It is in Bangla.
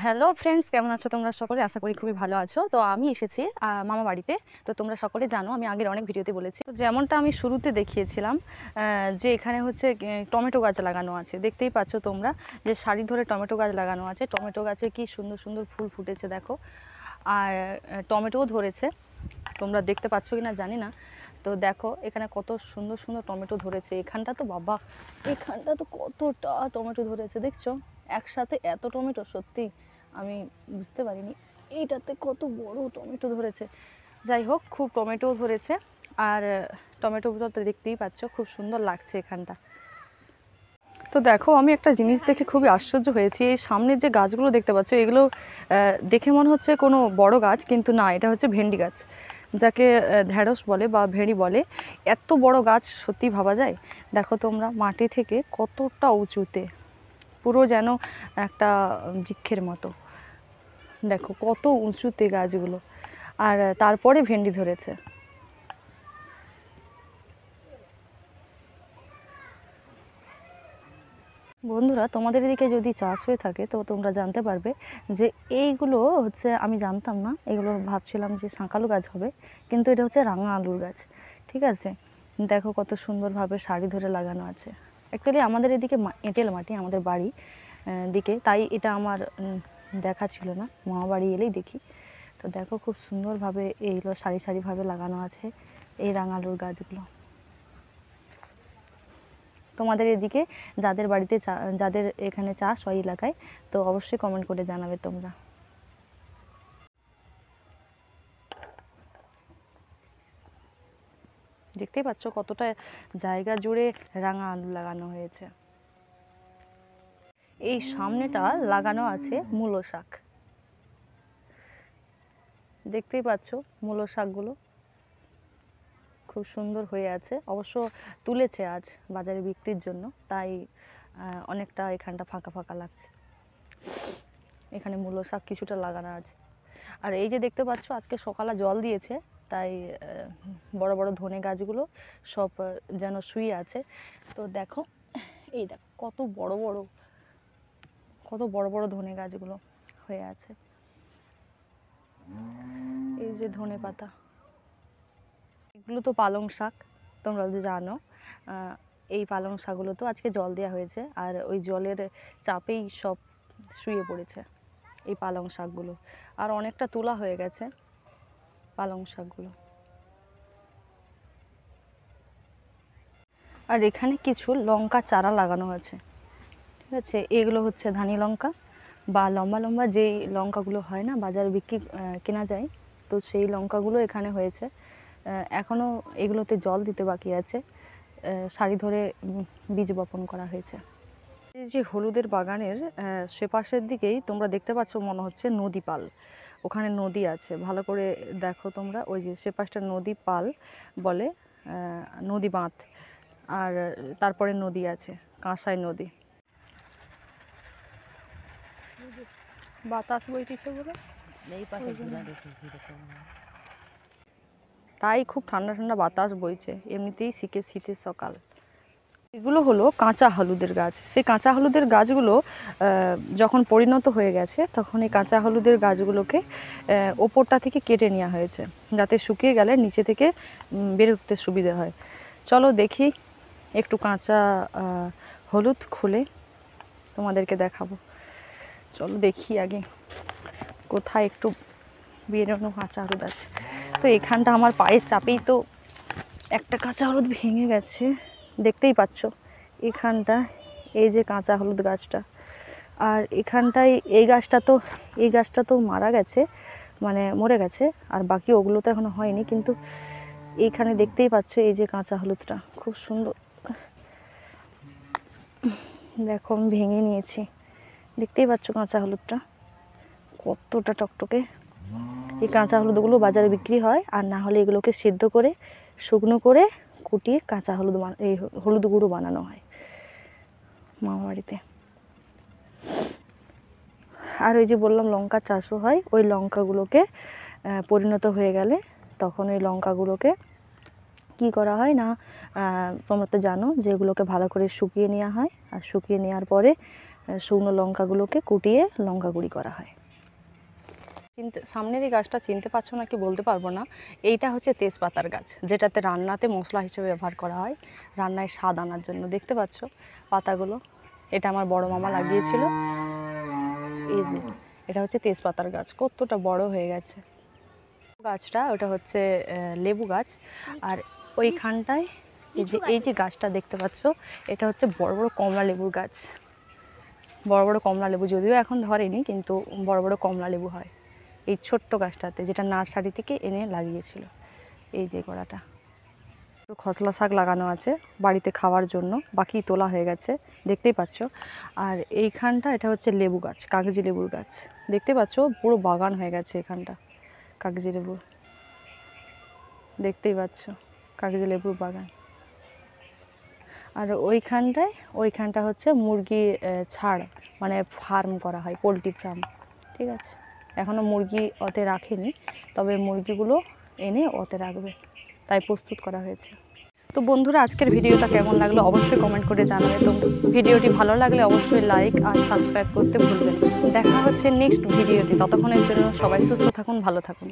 হ্যালো ফ্রেন্ডস, কেমন আছো তোমরা সকলে? আশা করি খুবই ভালো আছো। তো আমি এসেছি মামা বাড়িতে। তো তোমরা সকলে জানো, আমি আগের অনেক ভিডিওতে বলেছি, তো যেমনটা আমি শুরুতে দেখিয়েছিলাম যে এখানে হচ্ছে টমেটো গাছ লাগানো আছে। দেখতেই পাচ্ছ তোমরা যে সারি ধরে টমেটো গাছ লাগানো আছে। টমেটো গাছে কি সুন্দর সুন্দর ফুল ফুটেছে দেখো, আর টমেটোও ধরেছে। তোমরা দেখতে পাচ্ছ কিনা জানি না। তো দেখো এখানে কত সুন্দর সুন্দর টমেটো ধরেছে। এখানটা তো বাবা, এখানটা তো কতটা টমেটো ধরেছে দেখছো। একসাথে এত টমেটো সত্যি আমি বুঝতে পারিনি। এইটাতে কত বড় টমেটো ধরেছে। যাই হোক, খুব টমেটো ধরেছে। আর টমেটোগুলো তো দেখতেই পাচ্ছ, খুব সুন্দর লাগছে এখানটা। তো দেখো, আমি একটা জিনিস দেখে খুবই আশ্চর্য হয়েছি। এই সামনের যে গাছগুলো দেখতে পাচ্ছ, এগুলো দেখে মনে হচ্ছে কোনো বড় গাছ, কিন্তু না, এটা হচ্ছে ভেন্ডি গাছ, যাকে ঢ্যাঁড়স বলে বা ভেঁড়ি বলে। এত বড় গাছ সত্যি ভাবা যায়? দেখো তোমরা, মাটি থেকে কতটা উঁচুতে, পুরো যেন একটা বৃক্ষের মতো। দেখো কত উঁচুতে গাছগুলো, আর তারপরে ভেন্ডি ধরেছে। বন্ধুরা, তোমাদের এদিকে যদি চাষ হয়ে থাকে তো তোমরা জানতে পারবে যে এইগুলো হচ্ছে, আমি জানতাম না, এগুলো ভাবছিলাম যে শাঁকালু গাছ হবে, কিন্তু এটা হচ্ছে রাঙা আলুর গাছ। ঠিক আছে, দেখো কত সুন্দরভাবে সারি ধরে লাগানো আছে। অ্যাকচুয়ালি আমাদের এদিকে এঁটেল মাটি, আমাদের বাড়ি দিকে, তাই এটা আমার দেখা ছিল না, মামা বাড়ি এলেই দেখি। তো দেখো খুব সুন্দরভাবে এইগুলো সারি সারিভাবে লাগানো আছে, এই রাঙা আলুর গাছগুলো। তোমাদের এদিকে যাদের বাড়িতে যাদের এখানে চাষ হয় এলাকায়, তো অবশ্যই কমেন্ট করে জানাবে তোমরা। দেখতেই পাচ্ছ কতটা জায়গা জুড়ে রাঙা আলু লাগানো হয়েছে। এই সামনেটা লাগানো আছে মূলো শাক। দেখতেই পাচ্ছ মূলো শাকগুলো খুব সুন্দর হয়ে আছে। অবশ্য তুলেছে আজ বাজারে বিক্রির জন্য, তাই অনেকটা এখানটা ফাঁকা ফাঁকা লাগছে। এখানে মূলো শাক কিছুটা লাগানো আছে। আর এই যে দেখতে পাচ্ছ, আজকে সকালে জল দিয়েছে, তাই বড় বড় ধনে গাছগুলো সব যেন শুয়ে আছে। তো দেখো, এই দেখো কত বড় বড়, কত বড় বড় ধনে গাছগুলো হয়ে আছে। এই যে ধনে পাতা, এগুলো তো পালং শাক, তোমরা যে জানো। এই পালং শাকগুলো তো আজকে জল দেওয়া হয়েছে, আর ওই জলের চাপেই সব শুয়ে পড়েছে এই পালং শাকগুলো। আর অনেকটা তোলা হয়ে গেছে পালং শাকগুলো। আর এখানে কিছু লঙ্কা চারা লাগানো আছে। ঠিক আছে, এগুলো হচ্ছে ধানি লঙ্কা, বা লম্বা লম্বা যেই লঙ্কাগুলো হয় না, বাজারে বিক্রি কেনা যায়, তো সেই লঙ্কাগুলো এখানে হয়েছে। এখনও এগুলোতে জল দিতে বাকি আছে। সারি ধরে বীজ বপন করা হয়েছে। এই যে হলুদের বাগানের সে পাশের দিকেই তোমরা দেখতে পাচ্ছ, মনে হচ্ছে নদী পাল। ওখানে নদী আছে, ভালো করে দেখো তোমরা, ওই যে সে পাশটা নদী পাল বলে, নদী বাঁধ। আর তারপরে নদী আছে, কাঁসাই নদী। বাতাস বইতেছে বলে তাই খুব ঠান্ডা ঠান্ডা বাতাস বইছে, এমনিতেই শীতের সকাল। এগুলো হলো কাঁচা হলুদের গাছ। সেই কাঁচা হলুদের গাছগুলো যখন পরিণত হয়ে গেছে, তখন এই কাঁচা হলুদের গাছগুলোকে ওপরটা থেকে কেটে নেওয়া হয়েছে, যাতে শুকিয়ে গেলে নিচে থেকে বের উঠতে সুবিধে হয়। চলো দেখি, একটু কাঁচা হলুদ খুলে তোমাদেরকে দেখাবো। চলো দেখি আগে কোথায় একটু বেরোনো কাঁচা হলুদ আছে। তো এখানটা আমার পায়ের চাপেই তো একটা কাঁচা হলুদ ভেঙে গেছে, দেখতেই পাচ্ছ এখানটা। এই যে কাঁচা হলুদ গাছটা, আর এখানটায় এই গাছটা তো মারা গেছে, মানে মরে গেছে, আর বাকি ওগুলো তো এখনো হয়নি। কিন্তু এইখানে দেখতেই পাচ্ছ এই যে কাঁচা হলুদটা খুব সুন্দর, দেখো আমি ভেঙে নিয়েছি। দেখতেই পাচ্ছ কাঁচা হলুদটা কতটা টকটকে। এই কাঁচা হলুদগুলো বাজারে বিক্রি হয়, আর না হলে এগুলোকে সিদ্ধ করে শুকনো করে কুটিয়ে কাঁচা হলুদ এই হলুদ গুঁড়ো বানানো হয় মামা বাড়িতে। আর ওই যে বললাম লঙ্কা চাষও হয়, ওই লঙ্কাগুলোকে পরিণত হয়ে গেলে তখন ওই লঙ্কাগুলোকে কি করা হয় না, তোমরা তো জানো যে এগুলোকে ভালো করে শুকিয়ে নেওয়া হয়, আর শুকিয়ে নেওয়ার পরে শুকনো লঙ্কাগুলোকে কুটিয়ে লঙ্কা গুঁড়ি করা হয়। সামনের এই গাছটা চিনতে পারছো না কি বলতে পারবো না। এইটা হচ্ছে তেজপাতার গাছ, যেটাতে রান্নাতে মশলা হিসেবে ব্যবহার করা হয়, রান্নায় স্বাদ আনার জন্য। দেখতে পাচ্ছ পাতাগুলো, এটা আমার বড় মামা লাগিয়েছিল। এই যে এটা হচ্ছে তেজপাতার গাছ, কতটা বড় হয়ে গেছে গাছটা। ওটা হচ্ছে লেবু গাছ। আর ওইখানটায় এই যে গাছটা দেখতে পাচ্ছ, এটা হচ্ছে বড় বড় কমলা লেবুর গাছ। বড় বড় কমলা লেবু যদিও এখন ধরেনি, কিন্তু বড় বড় কমলা লেবু হয় এই ছোট্ট গাছটাতে, যেটা নার্সারি থেকে এনে লাগিয়েছিল। এই যে গোড়াটা খসলা শাক লাগানো আছে বাড়িতে খাওয়ার জন্য, বাকি তোলা হয়ে গেছে দেখতেই পাচ্ছ। আর এইখানটা এটা হচ্ছে লেবু গাছ, কাগজি লেবুর গাছ। দেখতে পাচ্ছ পুরো বাগান হয়ে গেছে এখানটা কাগজি লেবু, দেখতেই পাচ্ছ কাগজি লেবুর বাগান। আর ওইখানটা হচ্ছে মুরগি ছাড়, মানে ফার্ম করা হয়, পোলট্রি ফার্ম। ঠিক আছে, এখনও মুরগি ওতে রাখেনি, তবে মুরগিগুলো এনে ওতে রাখবে, তাই প্রস্তুত করা হয়েছে। তো বন্ধুরা, আজকের ভিডিওটা কেমন লাগলো অবশ্যই কমেন্ট করে জানাবে। তো ভিডিওটি ভালো লাগলে অবশ্যই লাইক আর সাবস্ক্রাইব করতে ভুলবেন না। দেখা হচ্ছে নেক্সট ভিডিওতে, ততক্ষণের জন্য সবাই সুস্থ থাকুন, ভালো থাকুন।